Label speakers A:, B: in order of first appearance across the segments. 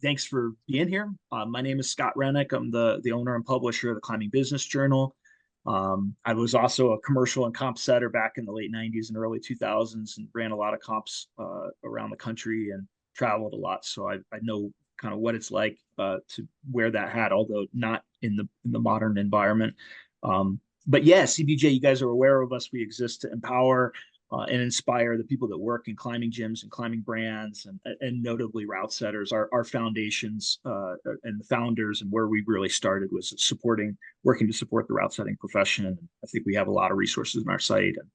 A: thanks for being here. My name is Scott Rennick. I'm the owner and publisher of the Climbing Business Journal. I was also a commercial and comp setter back in the late 90s and early 2000s and ran a lot of comps around the country and traveled a lot. So I know kind of what it's like to wear that hat, although not in the modern environment. But yeah, CBJ, you guys are aware of us. We exist to empower and inspire the people that work in climbing gyms and climbing brands, and notably route setters. Our foundations and the founders, and where we really started was working to support the route setting profession. And I think we have a lot of resources on our site. And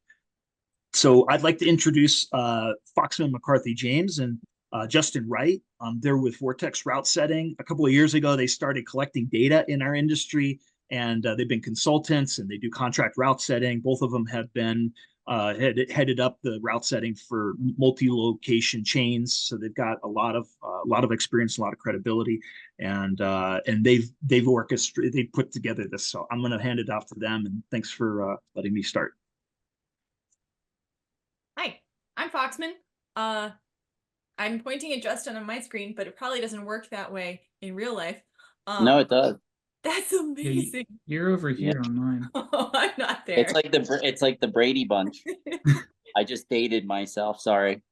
A: so I'd like to introduce Foxman McCarthy James and Justin Wright. They're with Vortex Routesetting. A couple of years ago, they started collecting data in our industry, and they've been consultants and they do contract route setting. Both of them have been headed up the route setting for multi-location chains, so they've got a lot of experience, a lot of credibility, and they've orchestrated, they put together this. So I'm going to hand it off to them, and thanks for letting me start.
B: Hi, I'm Foxman. I'm pointing at Justin on my screen, but it probably doesn't work that way in real life.
C: No, it does.
B: That's amazing.
D: You're over here on mine.
B: Oh, I'm not there.
C: It's like the Brady Bunch. I just dated myself. Sorry.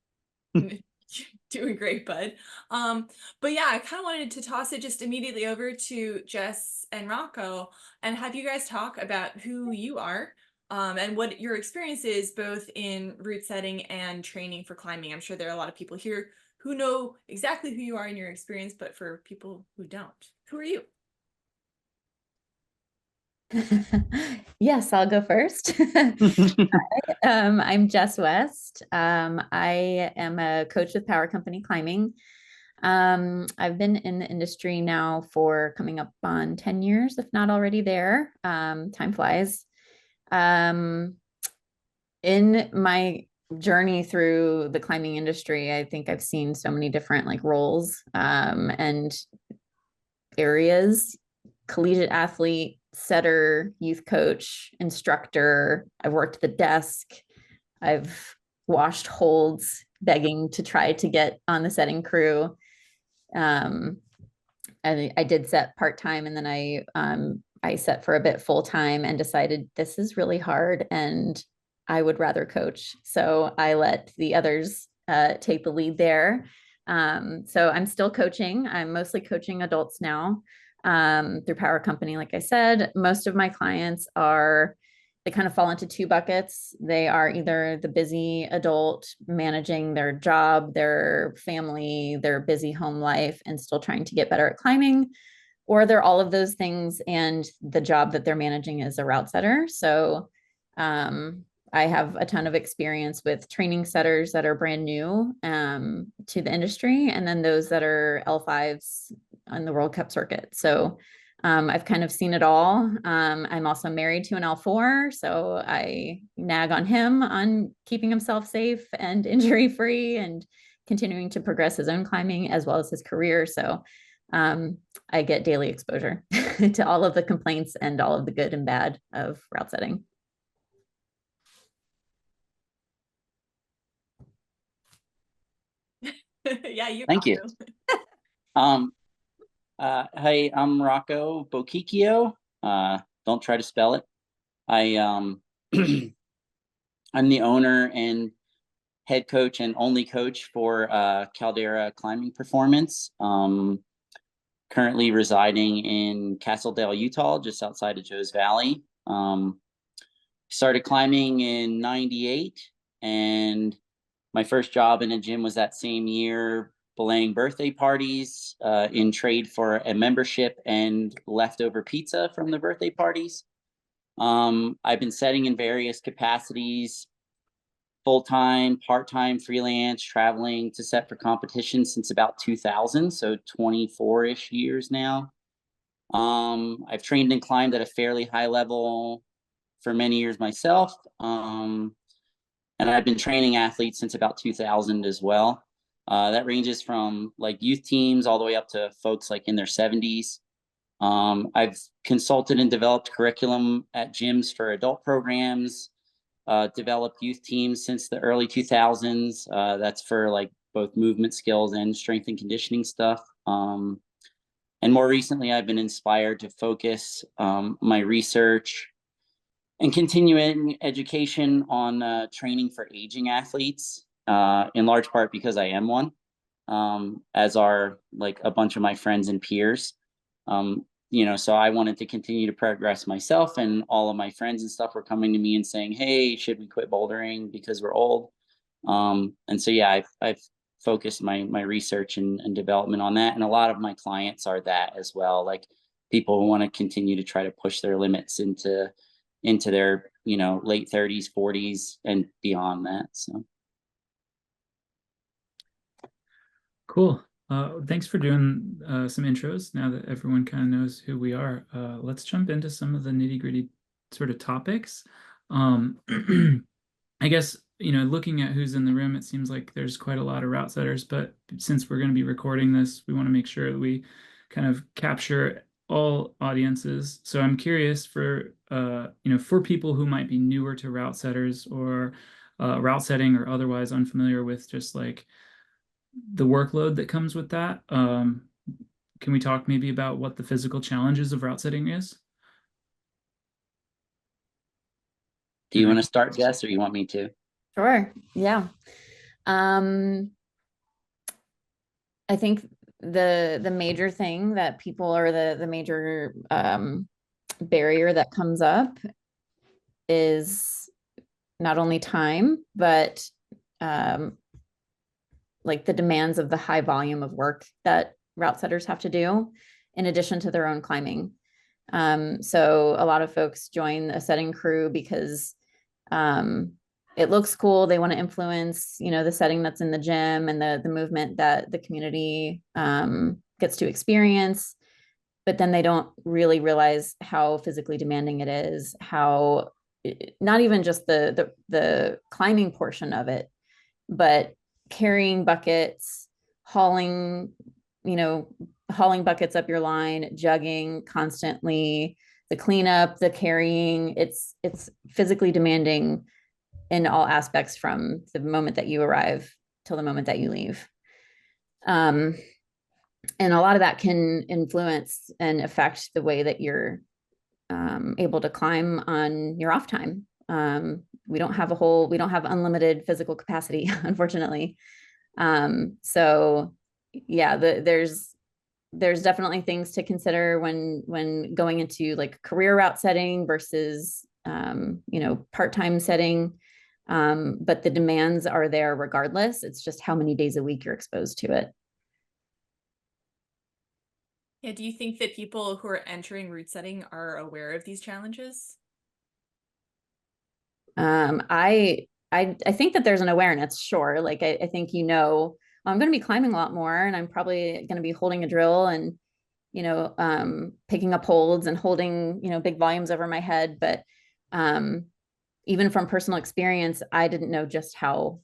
B: Doing great, bud. But yeah, I kind of wanted to toss it just immediately over to Jess and Rocco and have you guys talk about who you are. And what your experience is both in route setting and training for climbing. I'm sure there are a lot of people here who know exactly who you are in your experience, but for people who don't, who are you?
E: Yes, I'll go first. I'm Jess West. I am a coach with Power Company Climbing. I've been in the industry now for coming up on 10 years, if not already there. Time flies. In my journey through the climbing industry, I think I've seen so many different roles and areas: collegiate athlete, setter, youth coach, instructor. I've worked the desk. I've washed holds, begging to try to get on the setting crew. And I did set part-time, and then I set for a bit full-time and decided this is really hard and I would rather coach. So I let the others take the lead there. So I'm still coaching. I'm mostly coaching adults now through Power Company. Like I said, most of my clients they kind of fall into two buckets. They are either the busy adult managing their job, their family, their busy home life, and still trying to get better at climbing, or they're all of those things, and the job that they're managing is a route setter. So I have a ton of experience with training setters that are brand new to the industry, and then those that are L5s on the World Cup circuit. So I've kind of seen it all. I'm also married to an L4, so I nag on him on keeping himself safe and injury-free and continuing to progress his own climbing as well as his career. So I get daily exposure to all of the complaints and all of the good and bad of route setting.
B: Yeah, you.
C: Thank you. Hi, I'm Rocco Bocchicchio. Don't try to spell it. I'm the owner and head coach and only coach for Caldera Climbing Performance. Currently residing in Castledale, Utah, just outside of Joe's Valley. Started climbing in '98, and my first job in a gym was that same year, belaying birthday parties in trade for a membership and leftover pizza from the birthday parties. I've been setting in various capacities: full-time, part-time, freelance, traveling to set for competition since about 2000, so 24-ish years now. I've trained and climbed at a fairly high level for many years myself, and I've been training athletes since about 2000 as well. That ranges from youth teams all the way up to folks in their 70s. I've consulted and developed curriculum at gyms for adult programs, developed youth teams since the early 2000s. That's for both movement skills and strength and conditioning stuff. And more recently, I've been inspired to focus my research and continuing education on training for aging athletes, in large part because I am one, as are like a bunch of my friends and peers. So I wanted to continue to progress myself, and all of my friends and stuff were coming to me and saying, "Hey, should we quit bouldering because we're old?" And so yeah, I've focused my research and development on that, and a lot of my clients are that as well. Like people who want to continue to try to push their limits into their late 30s, 40s, and beyond that. So
D: cool. Thanks for doing some intros. Now that everyone kind of knows who we are, let's jump into some of the nitty-gritty sort of topics. I guess, looking at who's in the room, it seems like there's quite a lot of route setters, but since we're going to be recording this, we want to make sure that we kind of capture all audiences. So I'm curious for people who might be newer to route setters or route setting or otherwise unfamiliar with just like the workload that comes with that. Can we talk maybe about what the physical challenges of route setting is?
C: do you want to start, Jess, or you want me to?
E: Sure. Yeah. I think the major thing that people, or the major barrier that comes up is not only time, but like the demands of the high volume of work that route setters have to do in addition to their own climbing. So a lot of folks join a setting crew because it looks cool. They want to influence, the setting that's in the gym and the movement that the community gets to experience. But then they don't really realize how physically demanding it is, how not even just the climbing portion of it, but carrying buckets, hauling buckets up your line, jugging constantly, the cleanup, the carrying. It's physically demanding in all aspects from the moment that you arrive till the moment that you leave. And a lot of that can influence and affect the way that you're able to climb on your off time. We don't have unlimited physical capacity, unfortunately. So yeah, there's definitely things to consider when going into like career route setting versus part-time setting. But the demands are there regardless. It's just how many days a week you're exposed to it.
B: Yeah, do you think that people who are entering route setting are aware of these challenges?
E: I think that there's an awareness, sure. Like I think, I'm going to be climbing a lot more, and I'm probably going to be holding a drill and, picking up holds and holding, big volumes over my head. But even from personal experience, I didn't know just how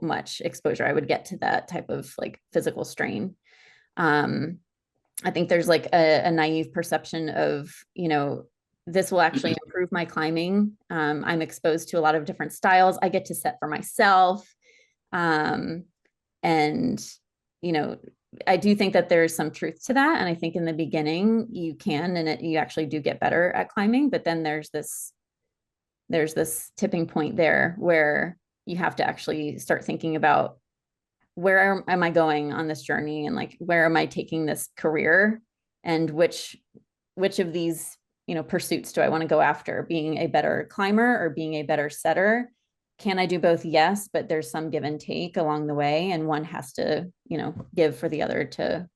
E: much exposure I would get to that type of like physical strain. I think there's like a naive perception of, this will actually improve my climbing. I'm exposed to a lot of different styles. I get to set for myself. And, I do think that there's some truth to that. And I think in the beginning you can, and you actually do get better at climbing, but then there's this tipping point there where you have to actually start thinking about, where am I going on this journey, and like, where am I taking this career, and which of these, pursuits do I want to go after? Being a better climber or being a better setter? Can I do both? Yes, but there's some give and take along the way, and one has to, give for the other to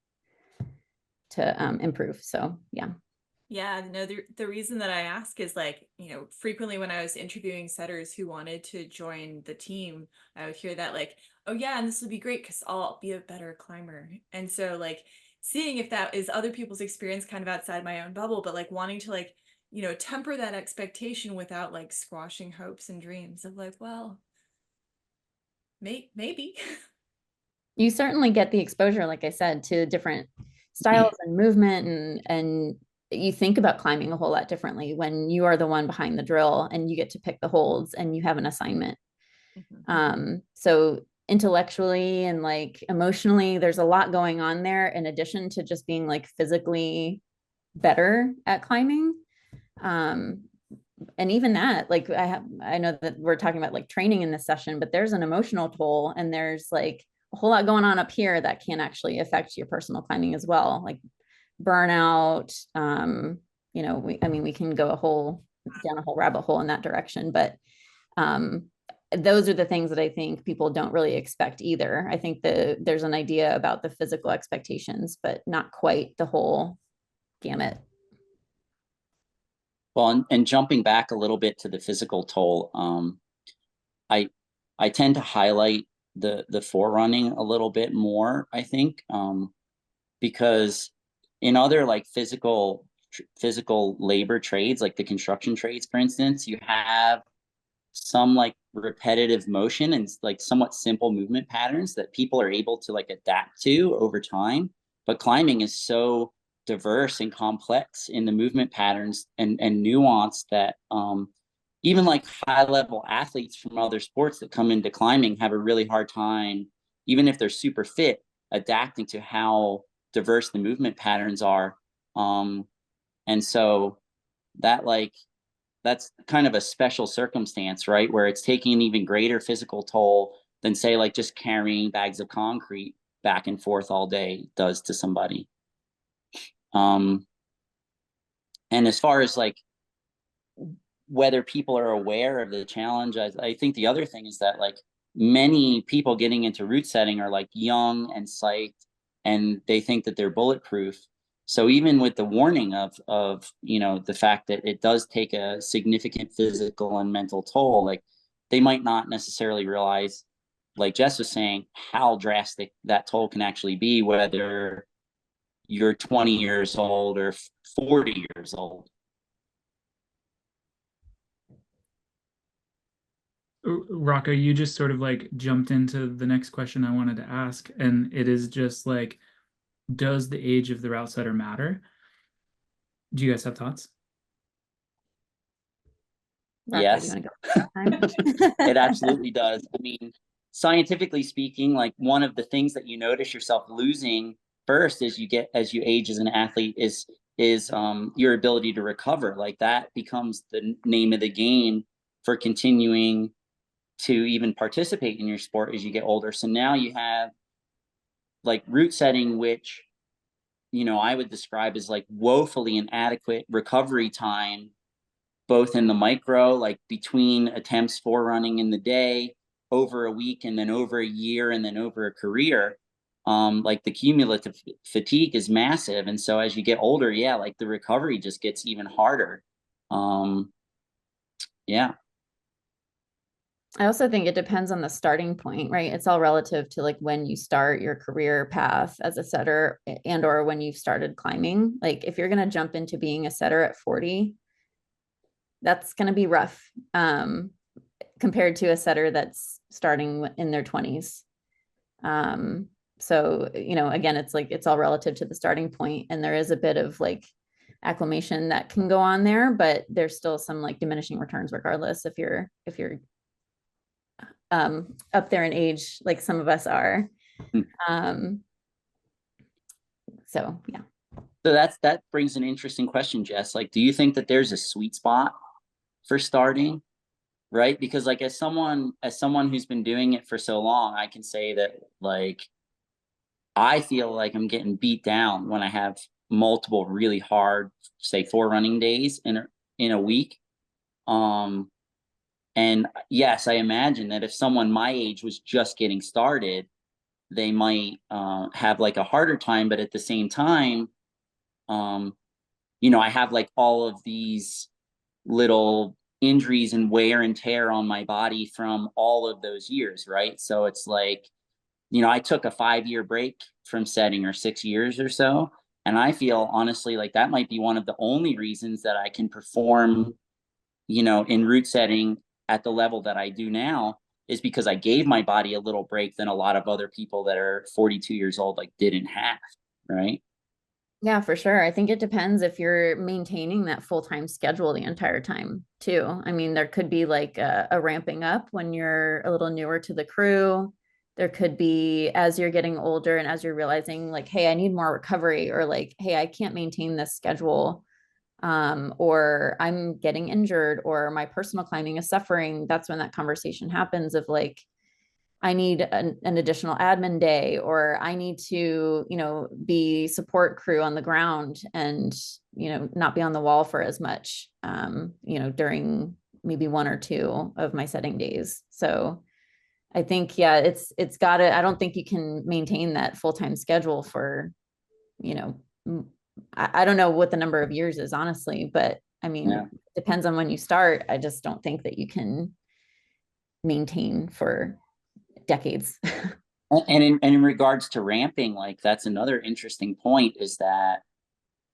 E: improve. So yeah.
B: Yeah, no, the reason that I ask is like, frequently when I was interviewing setters who wanted to join the team, I would hear that like, oh yeah, and this would be great because I'll be a better climber. And so like seeing if that is other people's experience kind of outside my own bubble, but like wanting to like, temper that expectation without like squashing hopes and dreams of like, well, maybe.
E: You certainly get the exposure, like I said, to different styles and movement, and you think about climbing a whole lot differently when you are the one behind the drill and you get to pick the holds and you have an assignment. So intellectually and like emotionally, there's a lot going on there in addition to just being like physically better at climbing. And even that, like I know that we're talking about like training in this session, but there's an emotional toll and there's like a whole lot going on up here that can actually affect your personal climbing as well, like burnout. We can go down a whole rabbit hole in that direction, but those are the things that I think people don't really expect either. I think there's an idea about the physical expectations, but not quite the whole gamut.
C: Well, and jumping back a little bit to the physical toll, I tend to highlight the forerunning a little bit more, I think, because in other like physical labor trades, like the construction trades, for instance, you have some like repetitive motion and like somewhat simple movement patterns that people are able to like adapt to over time. But climbing is so diverse and complex in the movement patterns and nuance that even like high level athletes from other sports that come into climbing have a really hard time, even if they're super fit, adapting to how diverse the movement patterns are. And so that's kind of a special circumstance, right? Where it's taking an even greater physical toll than say like just carrying bags of concrete back and forth all day does to somebody. And as far as like whether people are aware of the challenge, I think the other thing is that like many people getting into route setting are like young and psyched and they think that they're bulletproof. So even with the warning of the fact that it does take a significant physical and mental toll, like they might not necessarily realize, like Jess was saying, how drastic that toll can actually be, whether you're 20 years old or 40 years old.
D: Rocco, you just sort of like jumped into the next question I wanted to ask, and it is just like, does the age of the route setter matter? Do you guys have thoughts?
E: Rocco,
C: Yes,
E: do you want to go?
C: it absolutely does. I mean, scientifically speaking, like one of the things that you notice yourself losing first as you age as an athlete is your ability to recover. Like that becomes the name of the game for continuing to even participate in your sport as you get older. So now you have like route setting, which I would describe as like woefully inadequate recovery time, both in the micro, like between attempts for running in the day, over a week, and then over a year, and then over a career. Like the cumulative fatigue is massive. And so as you get older, yeah, like the recovery just gets even harder. Yeah.
E: I also think it depends on the starting point, right? It's all relative to like when you start your career path as a setter and or when you've started climbing. Like if you're going to jump into being a setter at 40, that's going to be rough compared to a setter that's starting in their 20s. So, again, it's like it's all relative to the starting point, and there is a bit of like acclimation that can go on there, but there's still some like diminishing returns regardless if you're up there in age like some of us are. So yeah.
C: So that brings an interesting question, Jess. Like, do you think that there's a sweet spot for starting? Right? Because like as someone who's been doing it for so long, I can say that like I feel like I'm getting beat down when I have multiple really hard, say 4 running days in a week. And yes, I imagine that if someone my age was just getting started, they might have like a harder time. But at the same time, I have like all of these little injuries and wear and tear on my body from all of those years, right? So it's like, I took a 5-year break from setting, or 6 years or so. And I feel honestly like that might be one of the only reasons that I can perform, in route setting at the level that I do now, is because I gave my body a little break than a lot of other people that are 42 years old like didn't have, right?
E: Yeah, for sure. I think it depends if you're maintaining that full-time schedule the entire time too. I mean, there could be like a ramping up when you're a little newer to the crew. There could be, as you're getting older and as you're realizing like, hey, I need more recovery, or like, hey, I can't maintain this schedule, or I'm getting injured, or my personal climbing is suffering. That's when that conversation happens of like, I need an additional admin day, or I need to, be support crew on the ground and, not be on the wall for as much, during maybe one or two of my setting days. So I think, yeah, it's gotta, I don't think you can maintain that full-time schedule for, you know, I don't know what the number of years is, honestly, but I mean,
C: Yeah.
E: depends on when you start. I just don't think that you can maintain for decades.
C: And in regards to ramping, like that's another interesting point, is that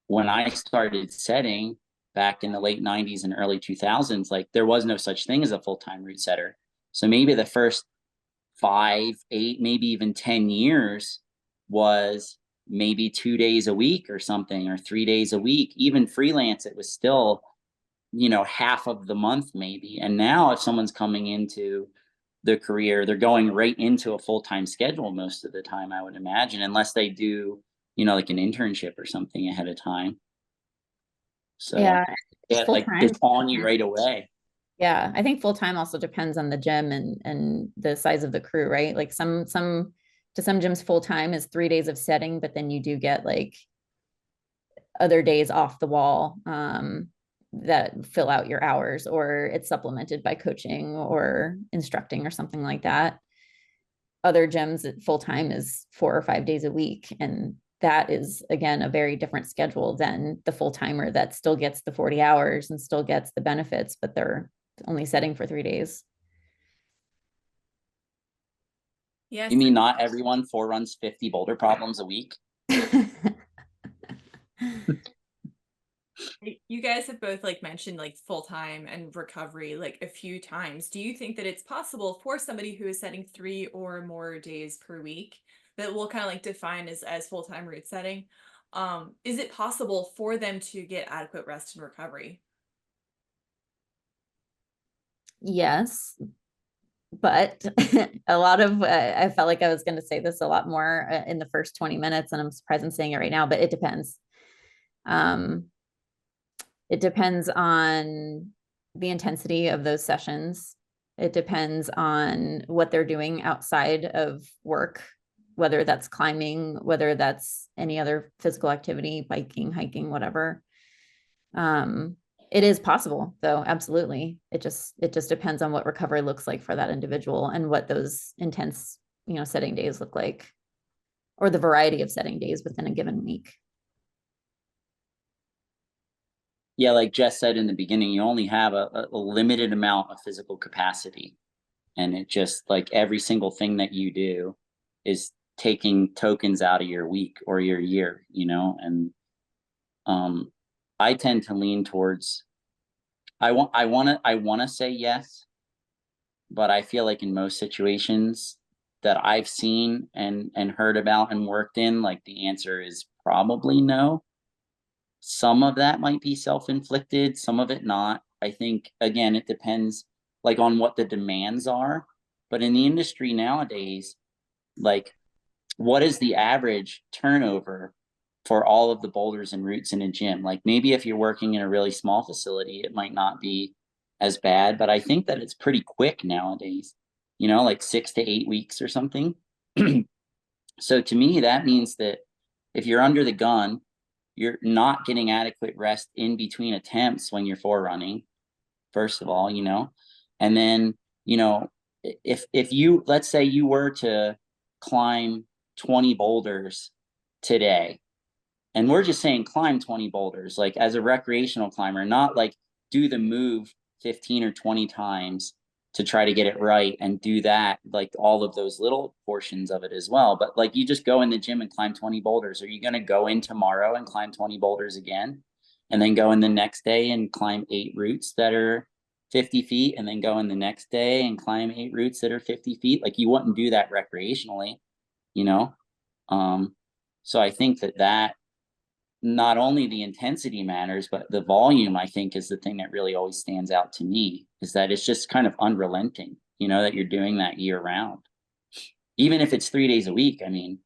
C: when I started setting back in the late 90s and early 2000s, like there was no such thing as a full-time route setter. So maybe the first 5, 8, maybe even 10 years was maybe 2 days a week or something, or 3 days a week. Even freelance, it was still, half of the month maybe. And now if someone's coming into the career, they're going right into a full-time schedule most of the time, I would imagine, unless they do, like an internship or something ahead of time. So
E: Yeah,
C: yeah,
E: full
C: like
E: time.
C: it's on you right away.
E: Yeah, I think full time also depends on the gym and the size of the crew, right? Like some to some gyms full time is 3 days of setting, but then you do get like other days off the wall, that fill out your hours, or it's supplemented by coaching or instructing or something like that. Other gyms at full time is 4 or 5 days a week, and that is again a very different schedule than the full timer that still gets the 40 hours and still gets the benefits, but they're only setting for 3 days.
B: Yes.
C: You mean not everyone runs 50 boulder problems a week?
B: You guys have both like mentioned like full-time and recovery like a few times. Do you think that it's possible for somebody who is setting 3 or more days per week, that we'll kind of like define as full-time route setting? Is it possible for them to get adequate rest and recovery?
E: Yes, but a lot of I felt like I was going to say this a lot more in the first 20 minutes, and I'm surprised I'm saying it right now, but it depends. um it depends on the intensity of those sessions. It depends on what they're doing outside of work, whether that's climbing, whether that's any other physical activity, biking, hiking, whatever. It is possible though, absolutely. It just depends on what recovery looks like for that individual and what those intense, setting days look like, or the variety of setting days within a given week.
C: Yeah, like Jess said in the beginning, you only have a limited amount of physical capacity. And it just like every single thing that you do is taking tokens out of your week or your year, and I tend to lean towards I want to say yes, but I feel like in most situations that I've seen and heard about and worked in, like the answer is probably no. Some of that might be self-inflicted, some of it not. I think again, it depends like on what the demands are. But in the industry nowadays, like what is the average turnover for all of the boulders and routes in a gym? Like maybe if you're working in a really small facility, it might not be as bad, but I think that it's pretty quick nowadays, like 6 to 8 weeks or something. So to me, that means that if you're under the gun, you're not getting adequate rest in between attempts when you're forerunning, first of all, and then, if you, let's say you were to climb 20 boulders today, and we're just saying climb 20 boulders, like as a recreational climber, not like do the move 15 or 20 times to try to get it right and do that, like all of those little portions of it as well. But like you just go in the gym and climb 20 boulders. Are you going to go in tomorrow and climb 20 boulders again? And then go in the next day and climb 8 routes that are 50 feet, and then go in the next day and climb 8 routes that are 50 feet? Like you wouldn't do that recreationally, you know? So I think that not only the intensity matters, but the volume, I think, is the thing that really always stands out to me, is that it's just kind of unrelenting, that you're doing that year round. even if it's 3 days a week, I mean,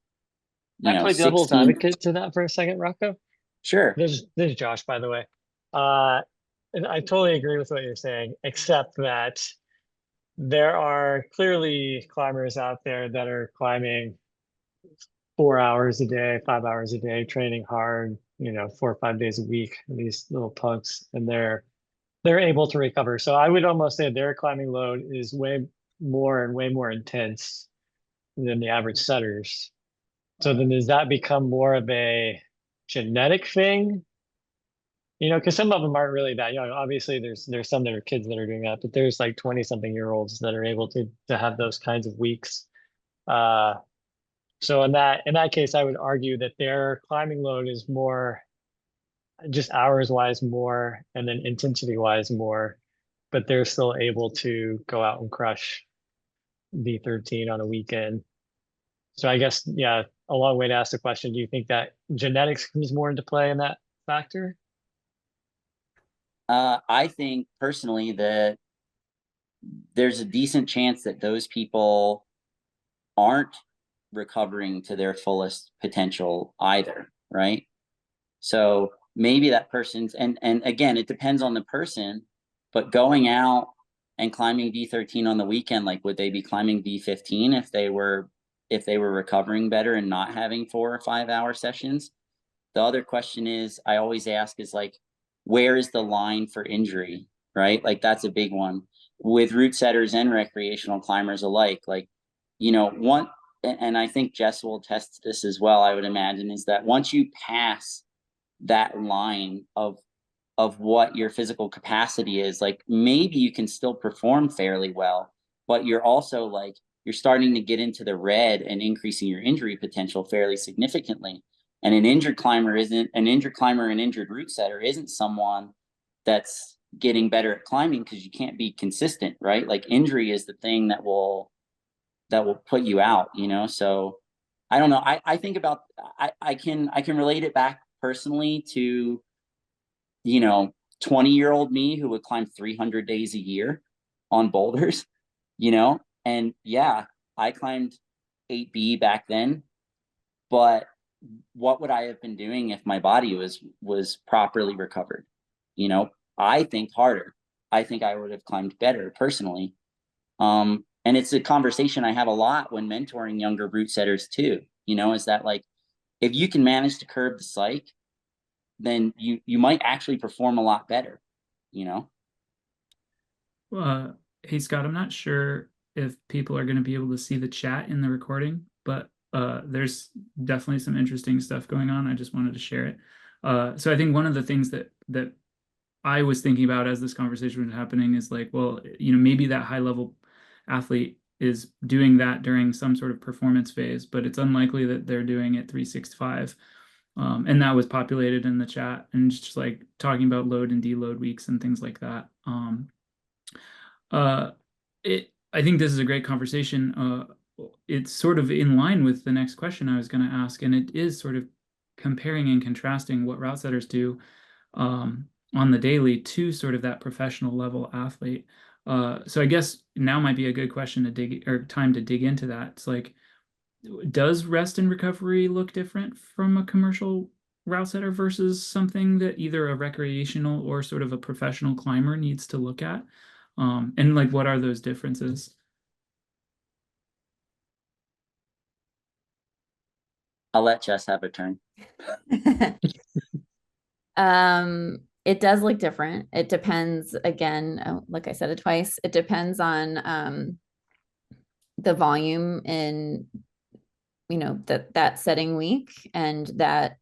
F: Can I play devil's
C: 16.
F: advocate to that for a second, Rocco?
C: Sure.
F: This is Josh, by the way. And I totally agree with what you're saying, except that there are clearly climbers out there that are climbing 4 hours a day, 5 hours a day, training hard, 4 or 5 days a week, these little punks, and they're able to recover. So I would almost say their climbing load is way more intense than the average setters. So then does that become more of a genetic thing? Because some of them aren't really that young. Obviously, there's some that are kids that are doing that, but there's like 20-something-year-olds that are able to have those kinds of weeks. So in that case, I would argue that their climbing load is more just hours wise more, and then intensity wise more, but they're still able to go out and crush D13 on a weekend. So I guess, yeah, a long way to ask the question. Do you think that genetics comes more into play in that factor?
C: I think personally that there's a decent chance that those people aren't recovering to their fullest potential either, right? So maybe that person's, and again, it depends on the person, but going out and climbing D13 on the weekend, like would they be climbing D15 if they were recovering better and not having 4 or 5 hour sessions? The other question is, I always ask is like, where is the line for injury, right? Like that's a big one with route setters and recreational climbers alike. Like, one, and I think Jess will attest to this as well, I would imagine, is that once you pass that line of what your physical capacity is, like maybe you can still perform fairly well, but you're also like, you're starting to get into the red and increasing your injury potential fairly significantly. And an injured climber an injured route setter isn't someone that's getting better at climbing because you can't be consistent, right? Like injury is the thing that will put you out, So I don't know. I think about, I can relate it back personally to, 20-year-old me who would climb 300 days a year on boulders, and yeah, I climbed 8B back then, but what would I have been doing if my body was properly recovered? I think harder. I think I would have climbed better personally. And it's a conversation I have a lot when mentoring younger route setters too, is that like, if you can manage to curb the psych, then you might actually perform a lot better,
D: Hey Scott, I'm not sure if people are going to be able to see the chat in the recording, but there's definitely some interesting stuff going on. I just wanted to share it. So I think one of the things that I was thinking about as this conversation was happening is like, well, maybe that high level athlete is doing that during some sort of performance phase, but it's unlikely that they're doing it 365. And that was populated in the chat, and just like talking about load and deload weeks and things like that. I think this is a great conversation. It's sort of in line with the next question I was going to ask, and it is sort of comparing and contrasting what route setters do on the daily to sort of that professional level athlete. So I guess now might be a good question to time to dig into that. It's like, does rest and recovery look different from a commercial route setter versus something that either a recreational or sort of a professional climber needs to look at? And like, what are those differences?
C: I'll let Jess have a turn.
E: It does look different. It depends, again, like I said it twice, it depends on the volume in that setting week and that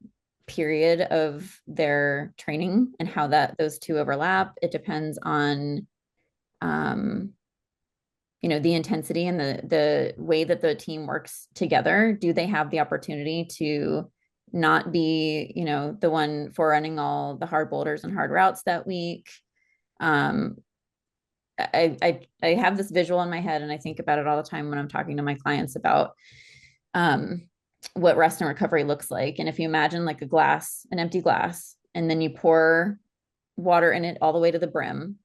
E: period of their training and how those two overlap. It depends on the intensity and the way that the team works together. Do they have the opportunity to not be the one forerunning all the hard boulders and hard routes that week? I have this visual in my head, and I think about it all the time when I'm talking to my clients about what rest and recovery looks like. And if you imagine like an empty glass, and then you pour water in it all the way to the brim,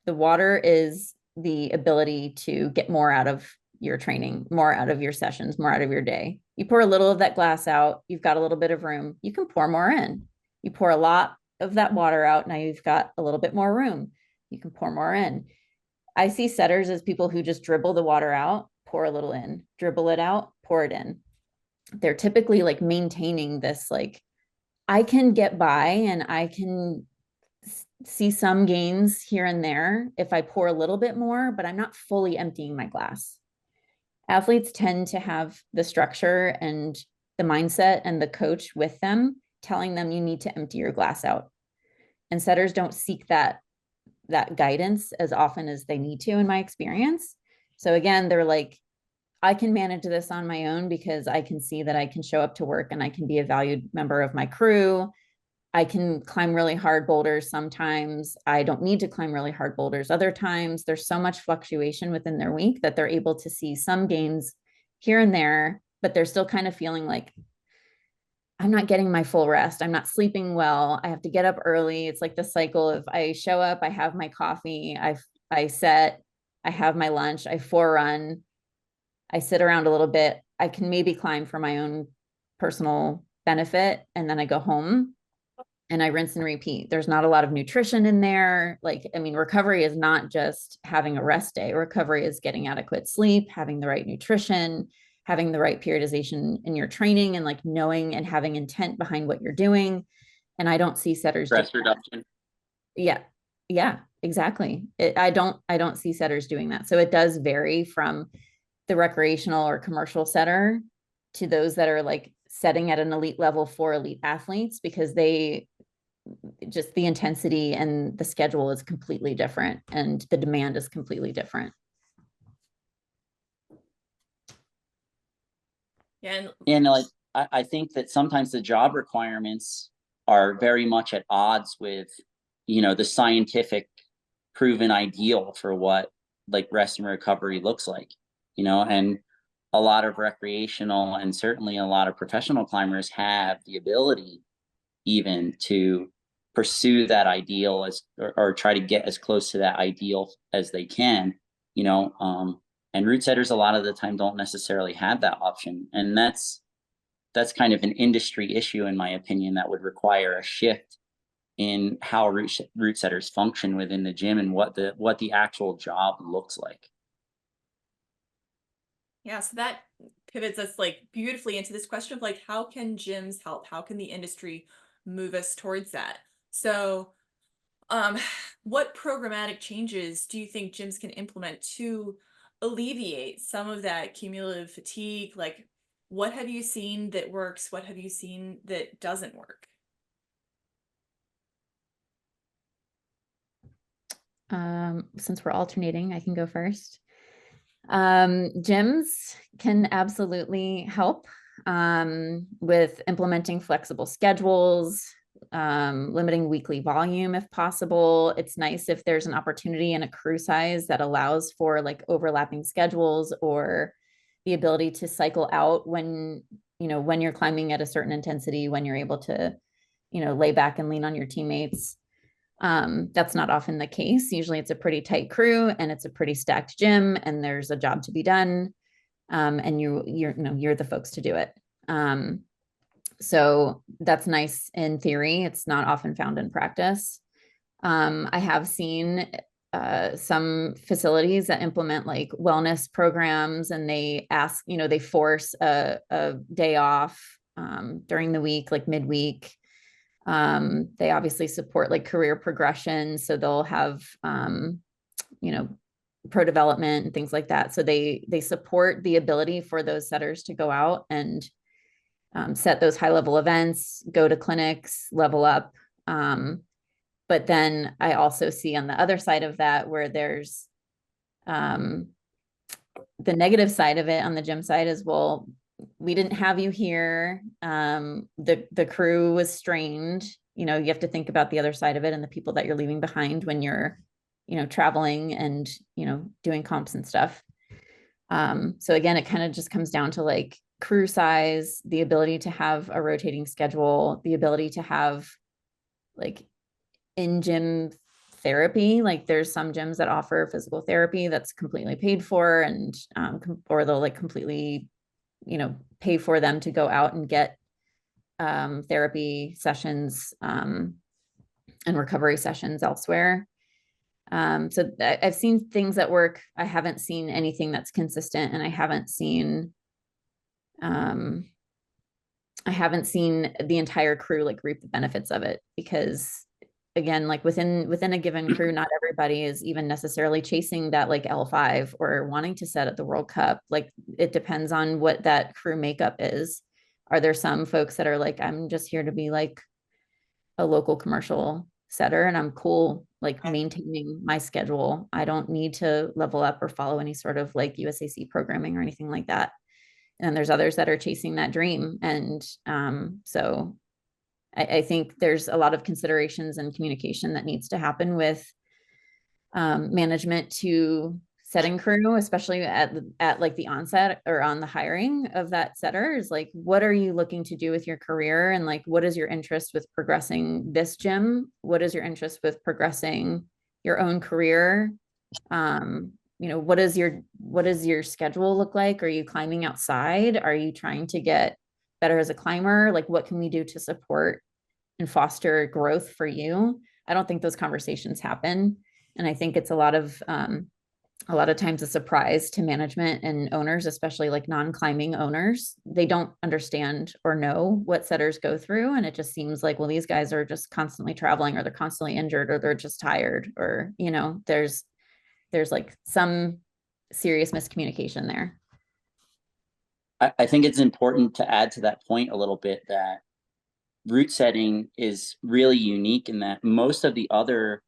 E: the water is the ability to get more out of your training, more out of your sessions, more out of your day. You pour a little of that glass out, you've got a little bit of room, you can pour more in. You pour a lot of that water out, now you've got a little bit more room, you can pour more in. I see setters as people who just dribble the water out, pour a little in, dribble it out, pour it in. They're typically like maintaining this, like, I can get by and I can see some gains here and there if I pour a little bit more, but I'm not fully emptying my glass. Athletes tend to have the structure and the mindset and the coach with them telling them you need to empty your glass out. And setters don't seek that guidance as often as they need to, in my experience. So again, they're like, I can manage this on my own because I can see that I can show up to work and I can be a valued member of my crew. I can climb really hard boulders sometimes. I don't need to climb really hard boulders other times. There's so much fluctuation within their week that they're able to see some gains here and there, but they're still kind of feeling like, I'm not getting my full rest. I'm not sleeping well. I have to get up early. It's like the cycle of I show up, I have my coffee, I set, I have my lunch, I forerun, I sit around a little bit. I can maybe climb for my own personal benefit, and then I go home and I rinse and repeat. There's not a lot of nutrition in there. Like, I mean, recovery is not just having a rest day. Recovery is getting adequate sleep, having the right nutrition, having the right periodization in your training, and like knowing and having intent behind what you're doing. And I don't see setters.
C: Stress reduction.
E: Yeah, exactly. I don't see setters doing that. So it does vary from the recreational or commercial setter to those that are like setting at an elite level for elite athletes, because they just, the intensity and the schedule is completely different and the demand is completely different.
B: Yeah.
C: And like, I think that sometimes the job requirements are very much at odds with, the scientific proven ideal for what like rest and recovery looks like, and a lot of recreational and certainly a lot of professional climbers have the ability even to pursue that ideal or try to get as close to that ideal as they can, and route setters a lot of the time don't necessarily have that option. And that's kind of an industry issue, in my opinion, that would require a shift in how route setters function within the gym and what the actual job looks like.
B: Yeah, so that pivots us like beautifully into this question of like, how can gyms help? How can the industry move us towards that? So, what programmatic changes do you think gyms can implement to alleviate some of that cumulative fatigue? Like, what have you seen that works? What have you seen that doesn't work?
E: Since we're alternating, I can go first. Gyms can absolutely help with implementing flexible schedules, limiting weekly volume if possible. It's nice if there's an opportunity in a crew size that allows for like overlapping schedules or the ability to cycle out when you're climbing at a certain intensity, when you're able to, lay back and lean on your teammates. That's not often the case. Usually it's a pretty tight crew and it's a pretty stacked gym and there's a job to be done. And you're the folks to do it. So that's nice in theory. It's not often found in practice. I have seen some facilities that implement like wellness programs, and they ask, they force a day off during the week, like midweek. They obviously support like career progression. So they'll have, pro development and things like that. So they support the ability for those setters to go out and set those high level events, go to clinics, level up. But then I also see on the other side of that where there's the negative side of it on the gym side is, well, we didn't have you here. The crew was strained. You have to think about the other side of it and the people that you're leaving behind when you're, traveling and, doing comps and stuff. So again, it kind of just comes down to like crew size, the ability to have a rotating schedule, the ability to have like in-gym therapy. Like there's some gyms that offer physical therapy that's completely paid for, and or they'll like completely, pay for them to go out and get therapy sessions and recovery sessions elsewhere. So I've seen things that work. I haven't seen anything that's consistent, and I haven't seen the entire crew like reap the benefits of it, because again, like within a given crew, not everybody is even necessarily chasing that like L5 or wanting to set at the World Cup. Like it depends on what that crew makeup is. Are there some folks that are like, I'm just here to be like a local commercial setter and I'm cool like maintaining my schedule. I don't need to level up or follow any sort of like USAC programming or anything like that. And there's others that are chasing that dream. And so I think there's a lot of considerations and communication that needs to happen with management to setting crew, especially at like the onset or on the hiring of that setter, is like, what are you looking to do with your career? And like, what is your interest with progressing this gym? What is your interest with progressing your own career? What does your schedule look like? Are you climbing outside? Are you trying to get better as a climber? Like, what can we do to support and foster growth for you? I don't think those conversations happen. And I think it's a lot of times a surprise to management and owners, especially like non-climbing owners. They don't understand or know what setters go through. And it just seems like, well, these guys are just constantly traveling, or they're constantly injured, or they're just tired, or, there's like some serious miscommunication there.
C: I think it's important to add to that point a little bit that route setting is really unique in that most of the other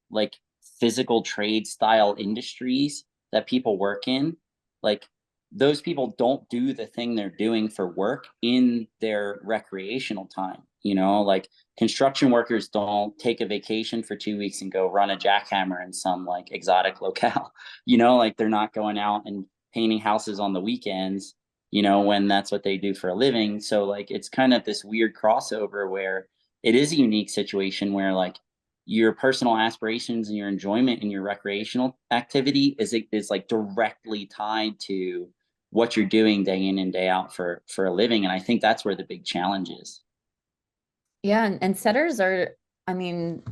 C: like physical trade style industries that people work in, like those people don't do the thing they're doing for work in their recreational time. Like construction workers don't take a vacation for 2 weeks and go run a jackhammer in some like exotic locale. Like they're not going out and painting houses on the weekends, when that's what they do for a living. So like it's kind of this weird crossover where it is a unique situation where like your personal aspirations and your enjoyment in your recreational activity is like directly tied to what you're doing day in and day out for a living. And I think that's where the big challenge is.
E: Yeah. And setters are, I mean,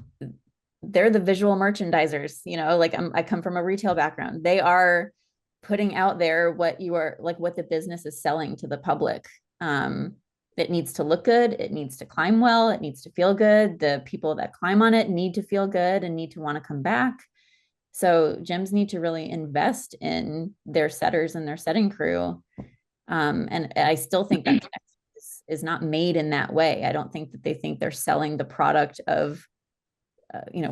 E: they're the visual merchandisers, like I come from a retail background. They are putting out there what the business is selling to the public. It needs to look good. It needs to climb well. It needs to feel good. The people that climb on it need to feel good and need to want to come back. So gyms need to really invest in their setters and their setting crew. And I still think that is not made in that way. I don't think that they think they're selling the product of,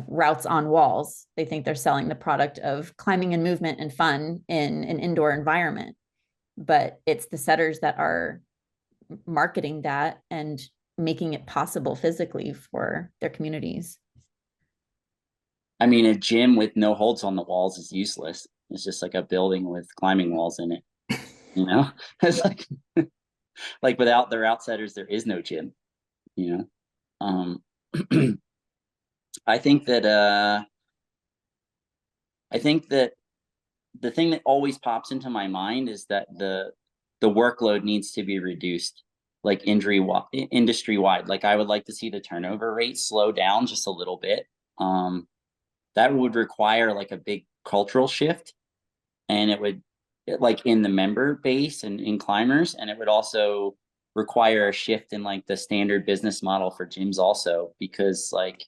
E: routes on walls. They think they're selling the product of climbing and movement and fun in an indoor environment. But it's the setters that are marketing that and making it possible physically for their communities.
C: I mean, a gym with no holds on the walls is useless. It's just like a building with climbing walls in it. It's like without their outsetters, there is no gym. I think that the thing that always pops into my mind is that the workload needs to be reduced, like industry wide. Like I would like to see the turnover rate slow down just a little bit. That would require like a big cultural shift, and it would like in the member base and in climbers, and it would also require a shift in like the standard business model for gyms also, because like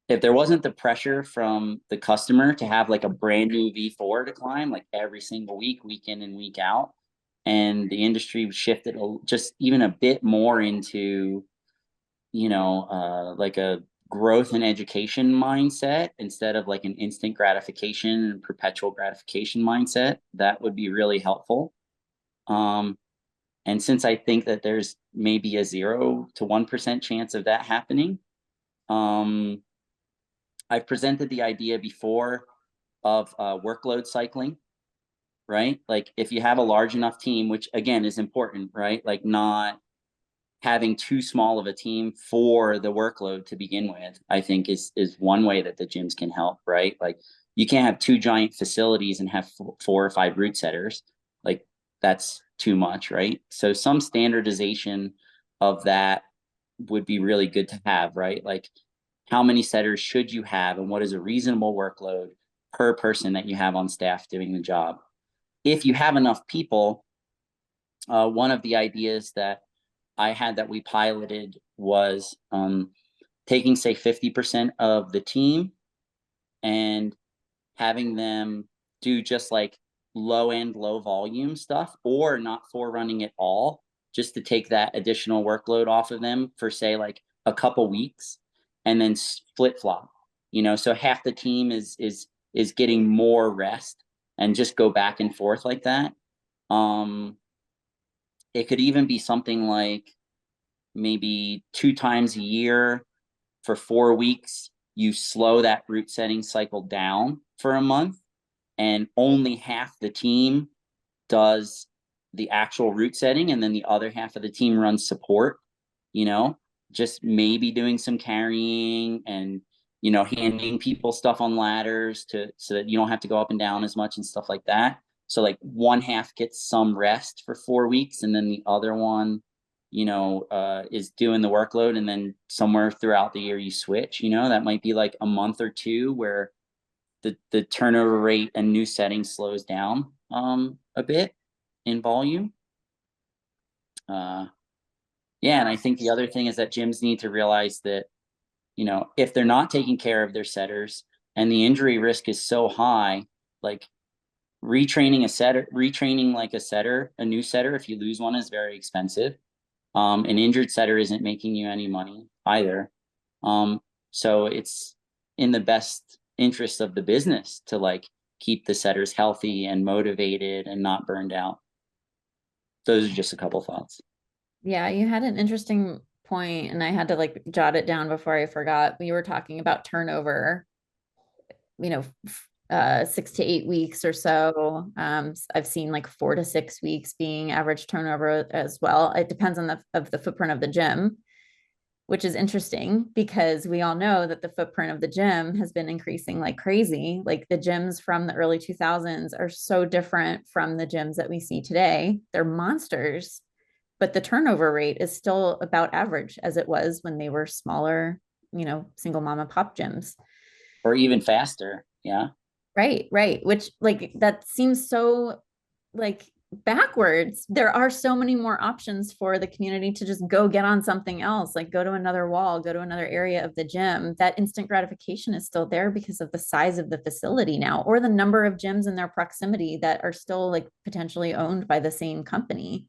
C: if there wasn't the pressure from the customer to have like a brand new V4 to climb like every single week in and week out, and the industry shifted just even a bit more into, like a growth and education mindset instead of like an instant gratification and perpetual gratification mindset, that would be really helpful. And since I think that there's maybe a 0 to 1% chance of that happening, I've presented the idea before of workload cycling, right? Like if you have a large enough team, which again is important, right? Like not having too small of a team for the workload to begin with, I think is one way that the gyms can help, right? Like you can't have 2 giant facilities and have 4 or 5 route setters. Like that's too much, right? So some standardization of that would be really good to have, right? Like how many setters should you have and what is a reasonable workload per person that you have on staff doing the job? If you have enough people, one of the ideas that I had that we piloted was taking, say, 50% of the team and having them do just like low volume stuff, or not forerunning at all, just to take that additional workload off of them for, say, like a couple weeks, and then flip flop. So half the team is getting more rest, and just go back and forth like that. It could even be something like maybe 2 times a year for 4 weeks, you slow that route setting cycle down for a month, and only half the team does the actual route setting, and then the other half of the team runs support, just maybe doing some carrying and, handing people stuff on ladders so that you don't have to go up and down as much and stuff like that. So like one half gets some rest for 4 weeks, and then the other one, is doing the workload, and then somewhere throughout the year you switch. That might be like a month or 2 where the turnover rate and new settings slows down a bit in volume. Yeah, and I think the other thing is that gyms need to realize that, if they're not taking care of their setters and the injury risk is so high, like retraining like a new setter, if you lose one, is very expensive. An injured setter isn't making you any money either. So it's in the best interest of the business to like keep the setters healthy and motivated and not burned out. Those are just a couple thoughts.
E: Yeah, you had an interesting point, and I had to like jot it down before I forgot. We were talking about turnover, 6 to 8 weeks or so. I've seen like 4 to 6 weeks being average turnover as well. It depends on the footprint of the gym, which is interesting because we all know that the footprint of the gym has been increasing like crazy. Like the gyms from the early 2000s are so different from the gyms that we see today. They're monsters, but the turnover rate is still about average as it was when they were smaller, single mom and pop gyms.
C: Or even faster. Yeah.
E: Right. Which like, that seems so like backwards. There are so many more options for the community to just go get on something else, like go to another wall, go to another area of the gym. That instant gratification is still there because of the size of the facility now, or the number of gyms in their proximity that are still like potentially owned by the same company.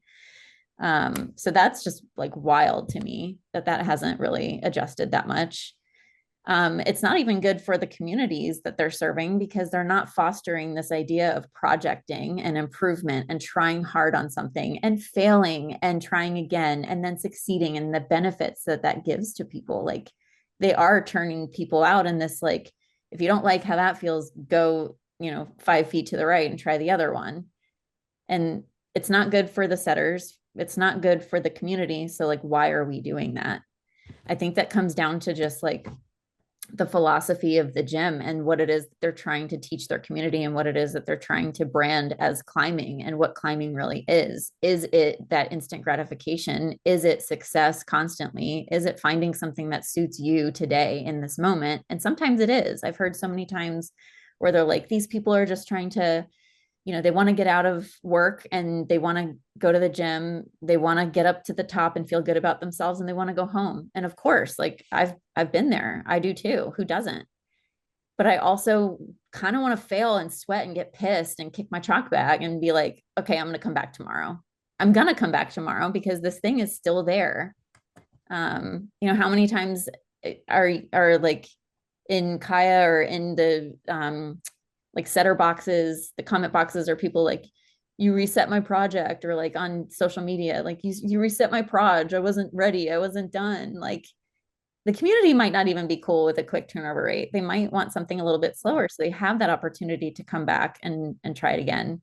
E: So that's just like wild to me that hasn't really adjusted that much. It's not even good for the communities that they're serving because they're not fostering this idea of projecting and improvement and trying hard on something and failing and trying again and then succeeding, and the benefits that gives to people. Like they are turning people out in this, like, if you don't like how that feels, go, 5 feet to the right and try the other one. And it's not good for the setters. It's not good for the community. So like, why are we doing that? I think that comes down to just like the philosophy of the gym and what it is they're trying to teach their community, and what it is that they're trying to brand as climbing, and what climbing really is. Is it that instant gratification? Is it success constantly? Is it finding something that suits you today in this moment? And sometimes it is. I've heard so many times where they're like, these people are just trying to, they want to get out of work and they want to go to the gym. They want to get up to the top and feel good about themselves, and they want to go home. And of course, like I've been there. I do too. Who doesn't? But I also kind of want to fail and sweat and get pissed and kick my chalk bag and be like, okay, I'm going to come back tomorrow. I'm going to come back tomorrow because this thing is still there. How many times are like in Kaya or in the, like setter boxes, the comment boxes, are people like, you reset my project, or like on social media, like you reset my proj. I wasn't ready. I wasn't done. Like the community might not even be cool with a quick turnover rate. They might want something a little bit slower. So they have that opportunity to come back and try it again.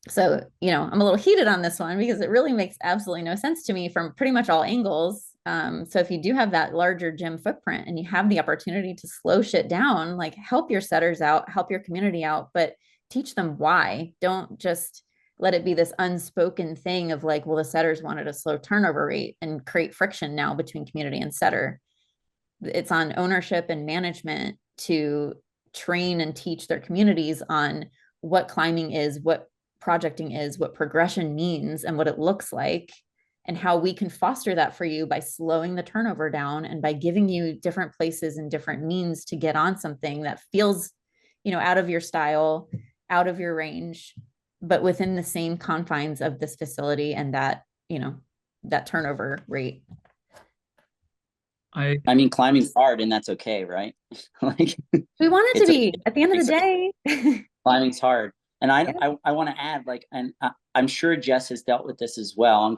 E: So, I'm a little heated on this one because it really makes absolutely no sense to me from pretty much all angles. So if you do have that larger gym footprint and you have the opportunity to slow shit down, like help your setters out, help your community out, but teach them why. Don't just let it be this unspoken thing of like, well, the setters wanted a slow turnover rate and create friction now between community and setter. It's on ownership and management to train and teach their communities on what climbing is, what projecting is, what progression means, and what it looks like, and how we can foster that for you by slowing the turnover down and by giving you different places and different means to get on something that feels, out of your style, out of your range, but within the same confines of this facility and that, that turnover rate.
D: I
C: I mean, climbing's hard and that's okay, right? Like,
E: We want it to
C: it's
E: be at the end of the day.
C: climbing's hard. And
E: Yeah.
C: I want to add, like, and I'm sure Jess has dealt with this as well.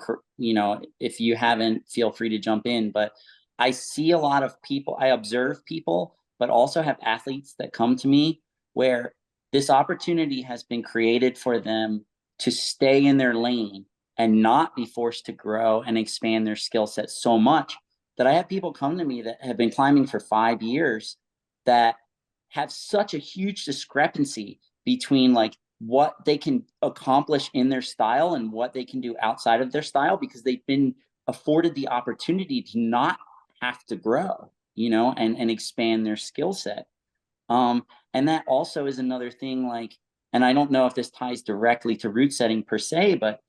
C: If you haven't, feel free to jump in. But I see a lot of people, I observe people, but also have athletes that come to me where this opportunity has been created for them to stay in their lane and not be forced to grow and expand their skill set so much that I have people come to me that have been climbing for 5 years that have such a huge discrepancy between like what they can accomplish in their style and what they can do outside of their style, because they've been afforded the opportunity to not have to grow, and expand their skill set. And that also is another thing, like, and I don't know if this ties directly to route setting per se, but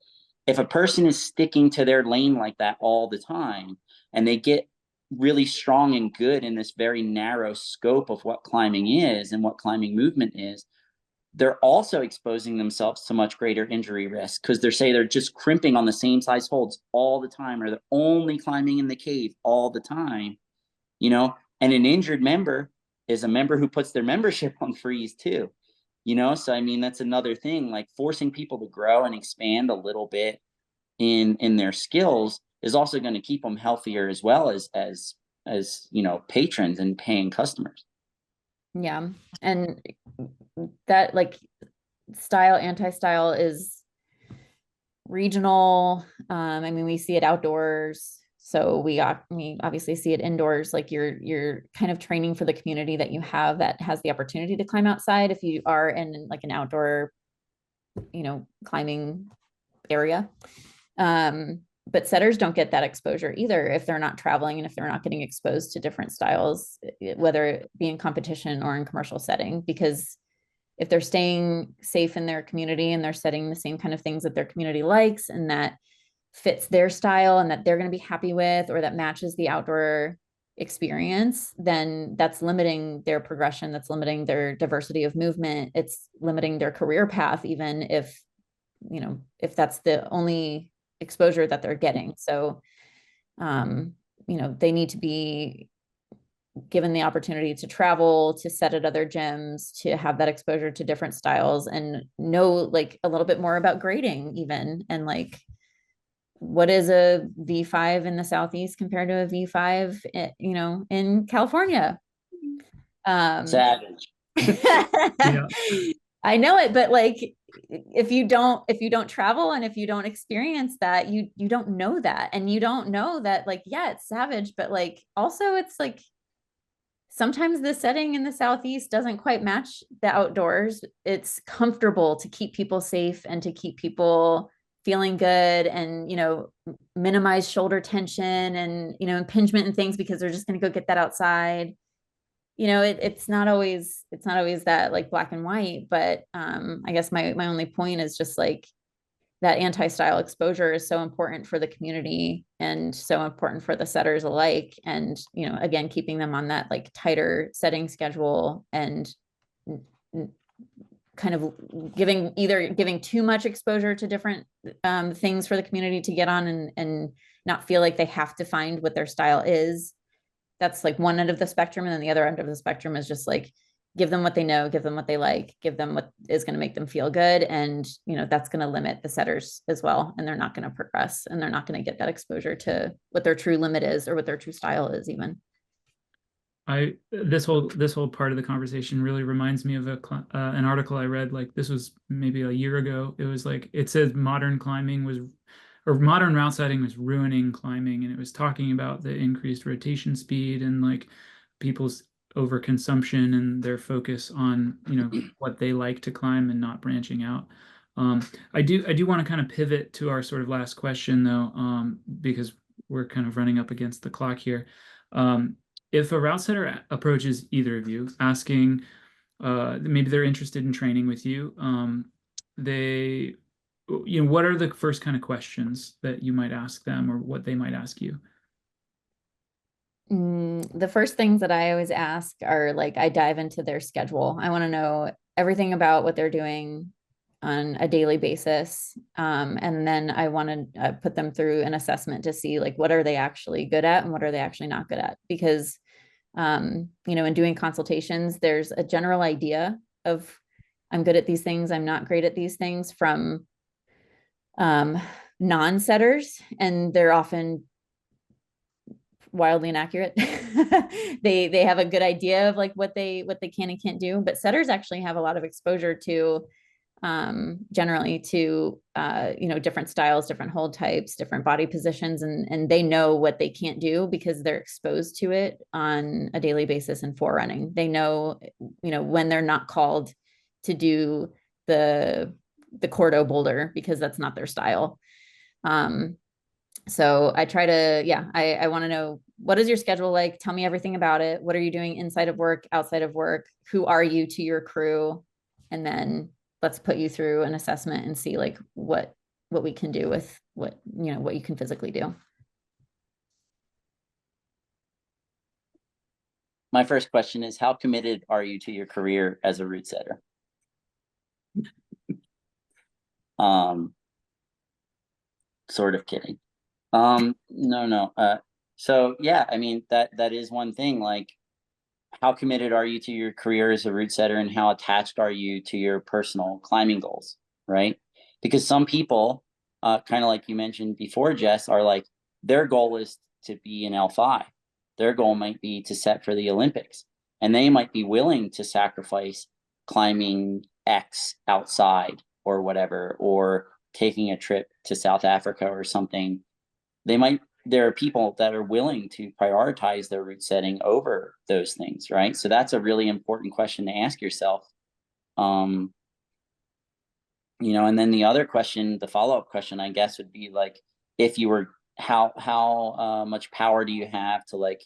C: if a person is sticking to their lane like that all the time and they get really strong and good in this very narrow scope of what climbing is and what climbing movement is, they're also exposing themselves to much greater injury risk because they're just crimping on the same size holds all the time, or they're only climbing in the cave all the time, and an injured member is a member who puts their membership on freeze too, so I mean, that's another thing, like forcing people to grow and expand a little bit in their skills is also going to keep them healthier, as well as patrons and paying customers.
E: Yeah. And that, like, style, anti-style is regional. I mean, we see it outdoors, so we obviously see it indoors. Like you're kind of training for the community that you have that has the opportunity to climb outside. If you are in like an outdoor, climbing area. But setters don't get that exposure either if they're not traveling and if they're not getting exposed to different styles, whether it be in competition or in commercial setting, because if they're staying safe in their community and they're setting the same kind of things that their community likes and that fits their style and that they're going to be happy with, or that matches the outdoor experience, then that's limiting their progression. That's limiting their diversity of movement. It's limiting their career path, even if that's the only exposure that they're getting. So, they need to be given the opportunity to travel, to set at other gyms, to have that exposure to different styles and know like a little bit more about grading even. And like, what is a V5 in the Southeast compared to a V5, in California?
C: Savage.
D: Yeah.
E: I know it, but like, if you don't travel and if you don't experience that, you don't know that. And you don't know that, like, yeah, it's savage, but like, also it's like, sometimes the setting in the Southeast doesn't quite match the outdoors. It's comfortable to keep people safe and to keep people feeling good and, minimize shoulder tension and, impingement and things, because they're just going to go get that outside. It's not always that like black and white, but I guess my only point is just like that anti-style exposure is so important for the community and so important for the setters alike. And, again, keeping them on that like tighter setting schedule and kind of giving too much exposure to different things for the community to get on and not feel like they have to find what their style is. That's like one end of the spectrum. And then the other end of the spectrum is just like, give them what they know, give them what they like, give them what is going to make them feel good. And, that's going to limit the setters as well. And they're not going to progress and they're not going to get that exposure to what their true limit is or what their true style is even.
D: This whole part of the conversation really reminds me of an article I read, like this was maybe a year ago. It was like, it said modern route setting was ruining climbing, and it was talking about the increased rotation speed and like people's overconsumption and their focus on, what they like to climb and not branching out. I do want to kind of pivot to our sort of last question though, because we're kind of running up against the clock here. If a route setter approaches either of you asking, maybe they're interested in training with you, what are the first kind of questions that you might ask them or what they might ask you?
E: The first things that I always ask are like, I dive into their schedule. I want to know everything about what they're doing on a daily basis. And then I want to put them through an assessment to see like, what are they actually good at and what are they actually not good at? Because, in doing consultations, there's a general idea of I'm good at these things, I'm not great at these things from non-setters, and they're often wildly inaccurate. They have a good idea of like what they can and can't do, but setters actually have a lot of exposure to generally to different styles, different hold types, different body positions, and they know what they can't do because they're exposed to it on a daily basis in forerunning. They know when they're not called to do the Cordo boulder because that's not their style. So I try to, I want to know, what is your schedule like? Tell me everything about it. What are you doing inside of work, outside of work? Who are you to your crew? And then let's put you through an assessment and see like what we can do with what you can physically do.
C: My first question is, how committed are you to your career as a route setter? Sort of kidding. No. So yeah, I mean, that is one thing. Like, how committed are you to your career as a route setter, and how attached are you to your personal climbing goals, right? Because some people, kind of like you mentioned before, Jess, are like, their goal is to be an L5. Their goal might be to set for the Olympics, and they might be willing to sacrifice climbing X outside or whatever, or taking a trip to South Africa or something. There are people that are willing to prioritize their route setting over those things, right? So that's a really important question to ask yourself. And then the other question, the follow-up question, I guess, would be like, if you were, how much power do you have to like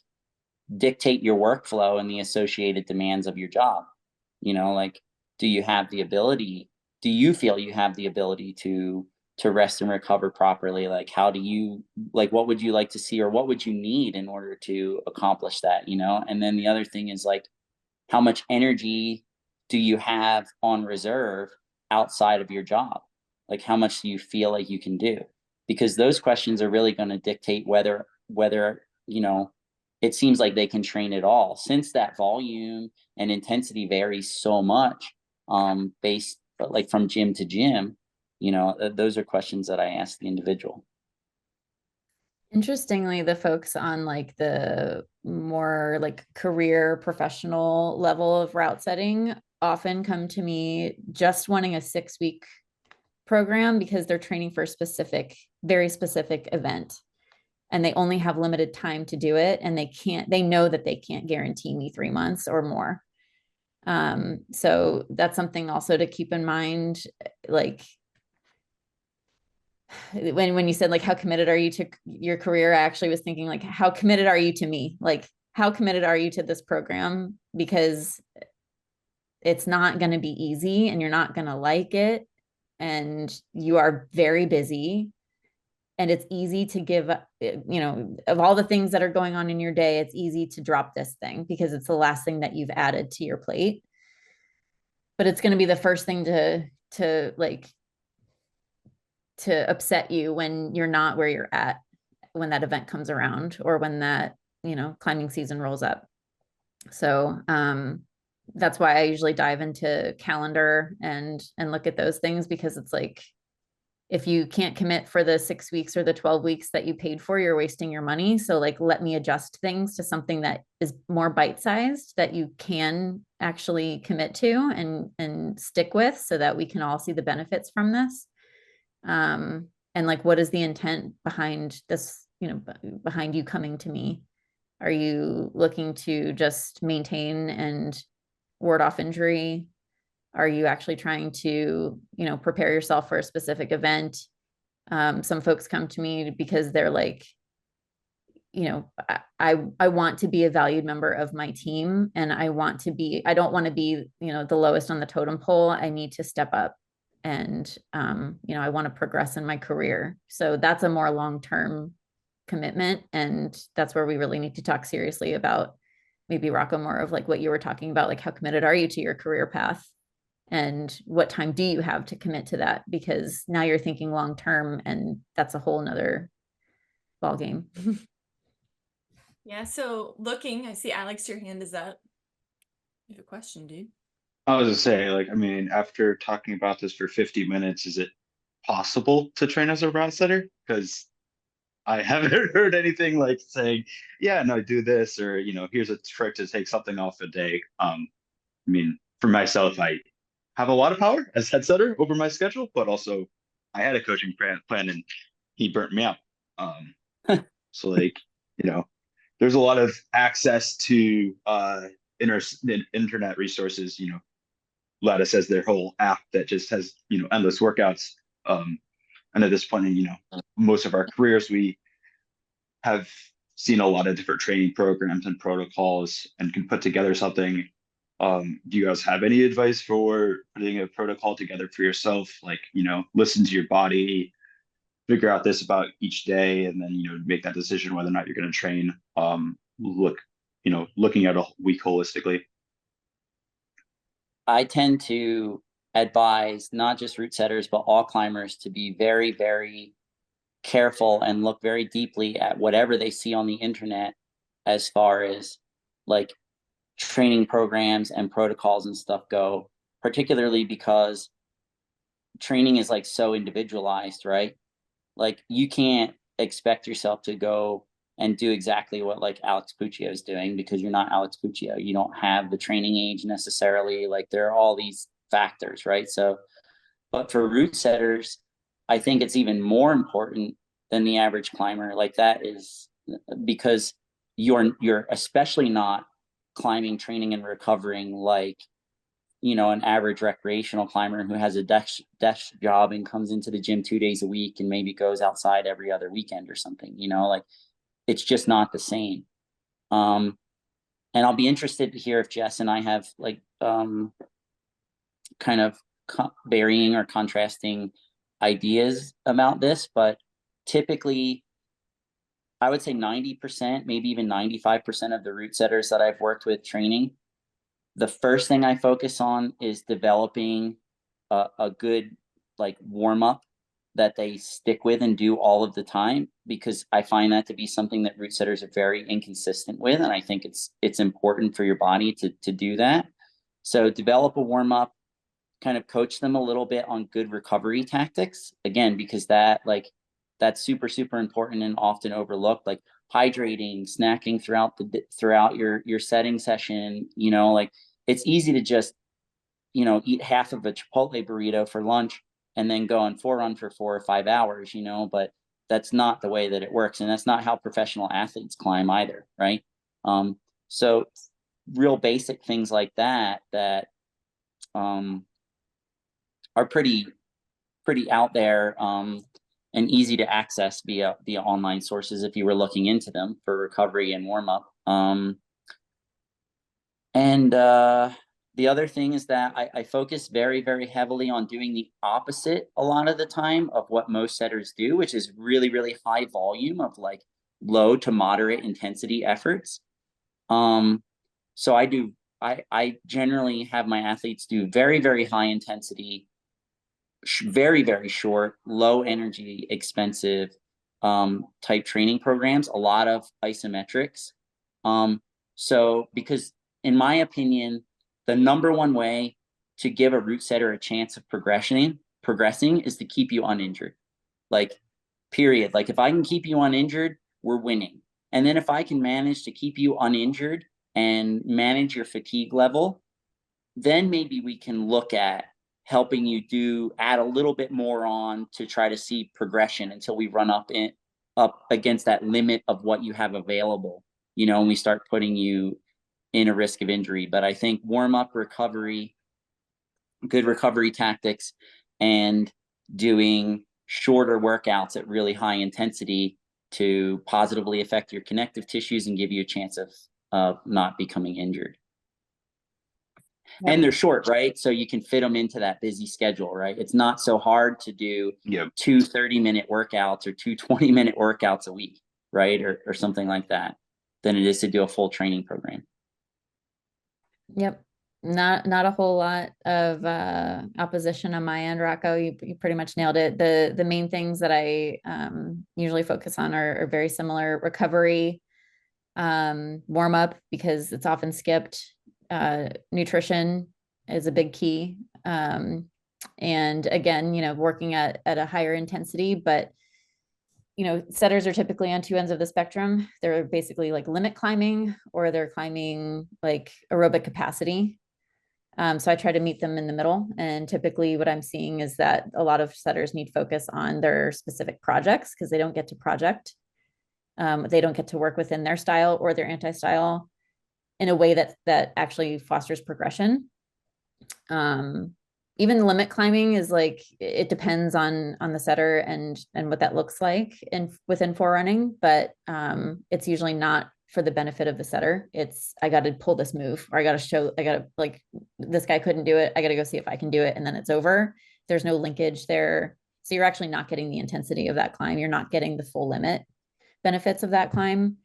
C: dictate your workflow and the associated demands of your job? Like, do you feel you have the ability to rest and recover properly? Like, what would you like to see, or what would you need in order to accomplish that? And then the other thing is like, how much energy do you have on reserve outside of your job? Like, how much do you feel like you can do? Because those questions are really going to dictate whether it seems like they can train at all, since that volume and intensity varies so much, based like from gym to gym. Those are questions that I ask the individual.
E: Interestingly, the folks on like the more like career professional level of route setting often come to me just wanting a 6-week program because they're training for a very specific event, and they only have limited time to do it, and they know that they can't guarantee me 3 months or more. So that's something also to keep in mind. Like, when you said like, how committed are you to your career, I actually was thinking like, how committed are you to me? Like, how committed are you to this program? Because it's not going to be easy, and you're not going to like it, and you are very busy, and it's easy to give up, of all the things that are going on in your day, it's easy to drop this thing because it's the last thing that you've added to your plate. But it's going to be the first thing to upset you when you're not where you're at when that event comes around, or when that climbing season rolls up. So that's why I usually dive into calendar and look at those things, because it's like, if you can't commit for the 6 weeks or the 12 weeks that you paid for, you're wasting your money. So like, let me adjust things to something that is more bite-sized that you can actually commit to and stick with, so that we can all see the benefits from this. And like, what is the intent behind this, behind you coming to me? Are you looking to just maintain and ward off injury? Are you actually trying to, prepare yourself for a specific event? Some folks come to me because they're like, I want to be a valued member of my team, and I don't want to be, the lowest on the totem pole. I need to step up, and, I want to progress in my career. So that's a more long-term commitment. And that's where we really need to talk seriously about, maybe Rocco, more of like what you were talking about, like how committed are you to your career path? And what time do you have to commit to that? Because now you're thinking long term, and that's a whole nother ball game.
B: Yeah, so I see Alex, your hand is up. You have a question, dude.
G: I was gonna say, like, I mean, after talking about this for 50 minutes, is it possible to train as a route setter? Because I haven't heard anything like saying, yeah, no, do this, or here's a trick to take something off a day. I mean, for myself, I have a lot of power as head setter over my schedule, but also I had a coaching plan and he burnt me out. So like, there's a lot of access to internet resources. Lattice has their whole app that just has, endless workouts. And at this point in, most of our careers, we have seen a lot of different training programs and protocols and can put together something. Do you guys have any advice for putting a protocol together for yourself? Like, listen to your body, figure out this about each day, and then, make that decision whether or not you're going to train. Looking at a week holistically.
C: I tend to advise not just route setters, but all climbers to be very, very careful and look very deeply at whatever they see on the internet as far as like training programs and protocols and stuff go, particularly because training is like so individualized, right? Like you can't expect yourself to go and do exactly what like Alex Puccio is doing, because you're not Alex Puccio. You don't have the training age necessarily. Like there are all these factors, right? So, but for route setters, I think it's even more important than the average climber. Like that is because you're especially not climbing, training, and recovering like, an average recreational climber who has a desk job and comes into the gym 2 days a week and maybe goes outside every other weekend or something, like it's just not the same. And I'll be interested to hear if Jess and I have like kind of varying or contrasting ideas about this, but typically I would say 90%, maybe even 95% of the route setters that I've worked with training, the first thing I focus on is developing a good like warm up that they stick with and do all of the time, because I find that to be something that route setters are very inconsistent with, and I think it's important for your body to do that. So develop a warm up, kind of coach them a little bit on good recovery tactics, again, because that's super, super important and often overlooked, like hydrating, snacking throughout your setting session. Like it's easy to just eat half of a Chipotle burrito for lunch and then go on run for 4 or 5 hours, but that's not the way that it works, and that's not how professional athletes climb either, right? So real basic things like that are pretty out there and easy to access via online sources if you were looking into them for recovery and warm up. And the other thing is that I focus very, very heavily on doing the opposite a lot of the time of what most setters do, which is really, really high volume of like low to moderate intensity efforts. So I generally have my athletes do very, very high intensity, very, very short, low energy, expensive type training programs, a lot of isometrics. So because in my opinion, the number one way to give a route setter a chance of progressing progressing is to keep you uninjured. Like, period. Like, if I can keep you uninjured, we're winning. And then if I can manage to keep you uninjured and manage your fatigue level, then maybe we can look at helping you add a little bit more on to try to see progression until we run up against that limit of what you have available, and we start putting you in a risk of injury. But I think warm-up recovery, good recovery tactics, and doing shorter workouts at really high intensity to positively affect your connective tissues and give you a chance of not becoming injured.
E: Yep.
C: And they're short, right? So you can fit them into that busy schedule, right? It's not so hard to do two 30-minute workouts or two 20-minute workouts a week, right? Or something like that, than it is to do a full training program.
E: Yep. Not a whole lot of opposition on my end, Rocco. You pretty much nailed it. The main things that I usually focus on are very similar: recovery, warm up, because it's often skipped. Nutrition is a big key. And again, working at a higher intensity, but setters are typically on two ends of the spectrum. They're basically like limit climbing, or they're climbing like aerobic capacity. So I try to meet them in the middle. And typically what I'm seeing is that a lot of setters need focus on their specific projects, because they don't get to project. They don't get to work within their style or their anti-style in a way that actually fosters progression. Even limit climbing is like, it depends on the setter and what that looks like within forerunning, but it's usually not for the benefit of the setter. It's, I got to pull this move, or I got to like, this guy couldn't do it, I got to go see if I can do it, and then it's over. There's no linkage there. So you're actually not getting the intensity of that climb. You're not getting the full limit benefits of that climb.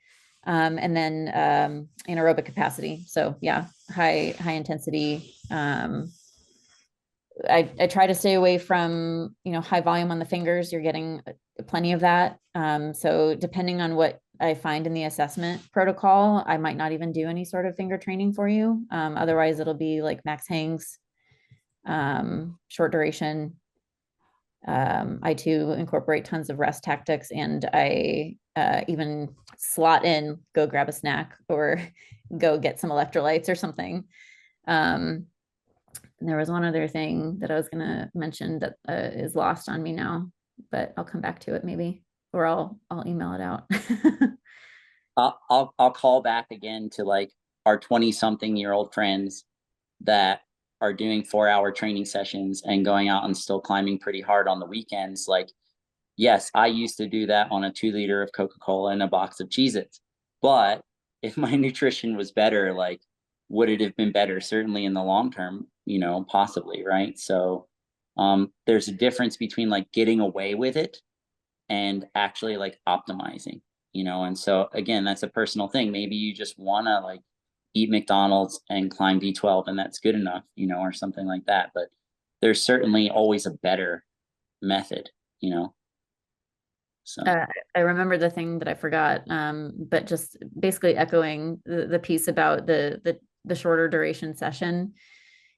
E: And then anaerobic capacity. So yeah, high intensity. I try to stay away from, high volume on the fingers. You're getting plenty of that. So depending on what I find in the assessment protocol, I might not even do any sort of finger training for you. Otherwise it'll be like max hangs, short duration. I too incorporate tons of rest tactics, and I even slot in, go grab a snack or go get some electrolytes or something. And there was one other thing that I was going to mention that is lost on me now, but I'll come back to it maybe, or I'll email it out.
C: I'll call back again to like our 20-something-year-old friends that are doing 4-hour training sessions and going out and still climbing pretty hard on the weekends. Like, yes, I used to do that on a 2-liter of Coca-Cola and a box of Cheez-Its. But if my nutrition was better, like, would it have been better? Certainly in the long term, possibly, right? So there's a difference between like getting away with it and actually like optimizing, and so again, that's a personal thing. Maybe you just want to like eat McDonald's and climb D12 and that's good enough, or something like that. But there's certainly always a better method, so.
E: I remember the thing that I forgot, but just basically echoing the piece about the shorter duration session.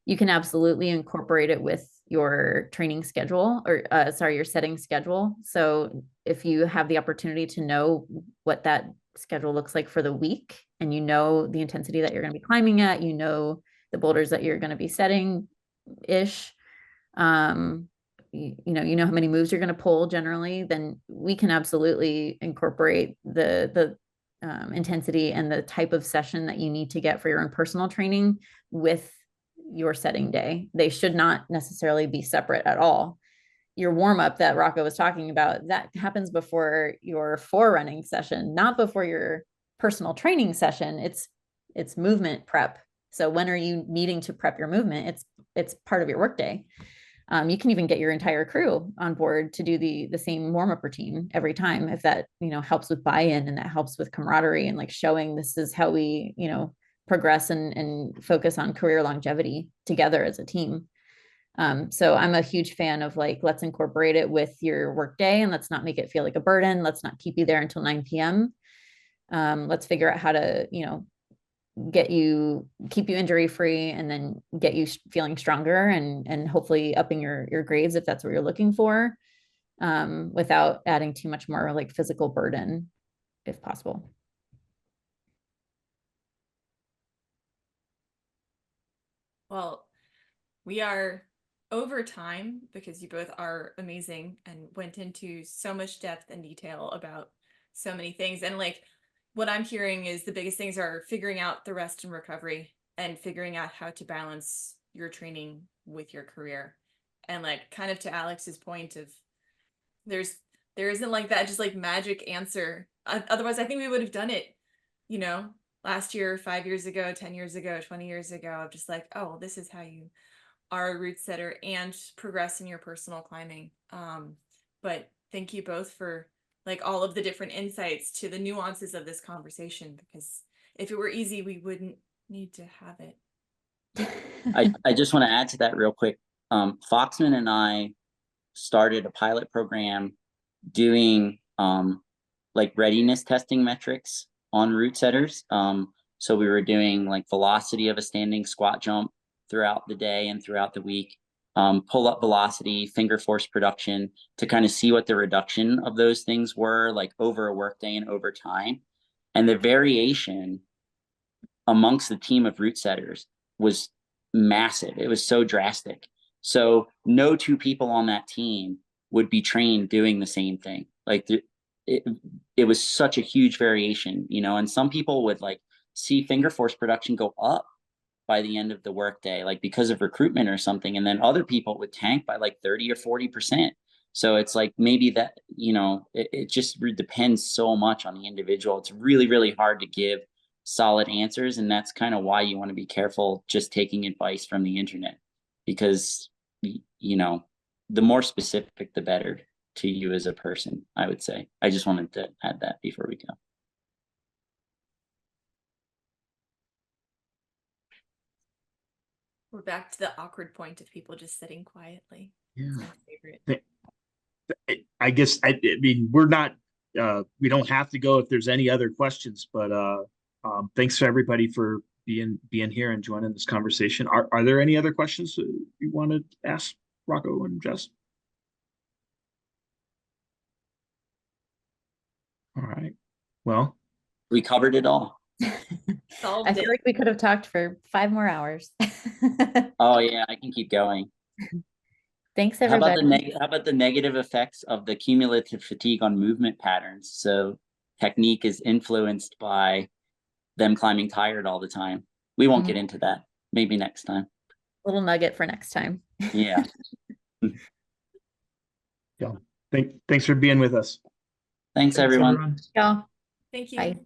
E: You can absolutely incorporate it with your training schedule, or your setting schedule. So if you have the opportunity to know what that schedule looks like for the week, and the intensity that you're going to be climbing at, the boulders that you're going to be setting ish, you know how many moves you're going to pull generally, then we can absolutely incorporate the intensity and the type of session that you need to get for your own personal training with your setting day. They should not necessarily be separate at all. Your warm-up that Rocco was talking about, that happens before your forerunning session, not before your personal training session. It's movement prep. So when are you needing to prep your movement? It's part of your workday. You can even get your entire crew on board to do the same warm-up routine every time, if that helps with buy-in, and that helps with camaraderie, and like showing this is how we progress and focus on career longevity together as a team. So I'm a huge fan of like, let's incorporate it with your workday, and let's not make it feel like a burden. Let's not keep you there until 9 p.m. Let's figure out how to keep you injury free, and then get you feeling stronger, and hopefully upping your grades if that's what you're looking for, without adding too much more like physical burden if possible.
B: Well, we are over time because you both are amazing and went into so much depth and detail about so many things. And like what I'm hearing is the biggest things are figuring out the rest and recovery and figuring out how to balance your training with your career. And like kind of to Alex's point of there isn't like that just like magic answer. Otherwise, I think we would have done it, you know, last year, 5 years ago, 10 years ago, 20 years ago, just like, oh, well, this is how you are a route setter and progress in your personal climbing. But thank you both for like all of the different insights to the nuances of this conversation, because if it were easy, we wouldn't need to have it.
C: I just want to add to that real quick. Foxman and I started a pilot program doing like readiness testing metrics on route setters. So we were doing like velocity of a standing squat jump throughout the day and throughout the week, pull up velocity, finger force production, to kind of see what the reduction of those things were like over a workday and over time. And the variation amongst the team of route setters was massive. It was so drastic. So no two people on that team would be trained doing the same thing. Like it was such a huge variation, you know, and some people would like see finger force production go up by the end of the workday, like because of recruitment or something. And then other people would tank by like 30 or 40%. So it's like maybe that, you know, it just depends so much on the individual. It's really, really hard to give solid answers. And that's kind of why you want to be careful just taking advice from the internet, because, you know, the more specific, the better to you as a person, I would say. I just wanted to add that before we go.
B: We're back to the awkward point of people just sitting quietly.
A: Yeah.
B: It's my favorite.
A: I guess I mean we're not we don't have to go if there's any other questions, but thanks to everybody for being here and joining this conversation. Are there any other questions you want to ask Rocco and Jess? All right. Well,
C: We covered it all.
B: Solved
E: I feel
B: it.
E: like we could have talked for 5 more hours.
C: Oh yeah, I can keep going.
E: Thanks,
C: How about
E: everybody.
C: how about the negative effects of the cumulative fatigue on movement patterns? So technique is influenced by them climbing tired all the time. We won't get into that. Maybe next time.
E: Little nugget for next time.
C: Yeah.
A: yeah. Thanks for being with us.
C: Thanks everyone.
E: Y'all.
B: Thank you.
E: Bye.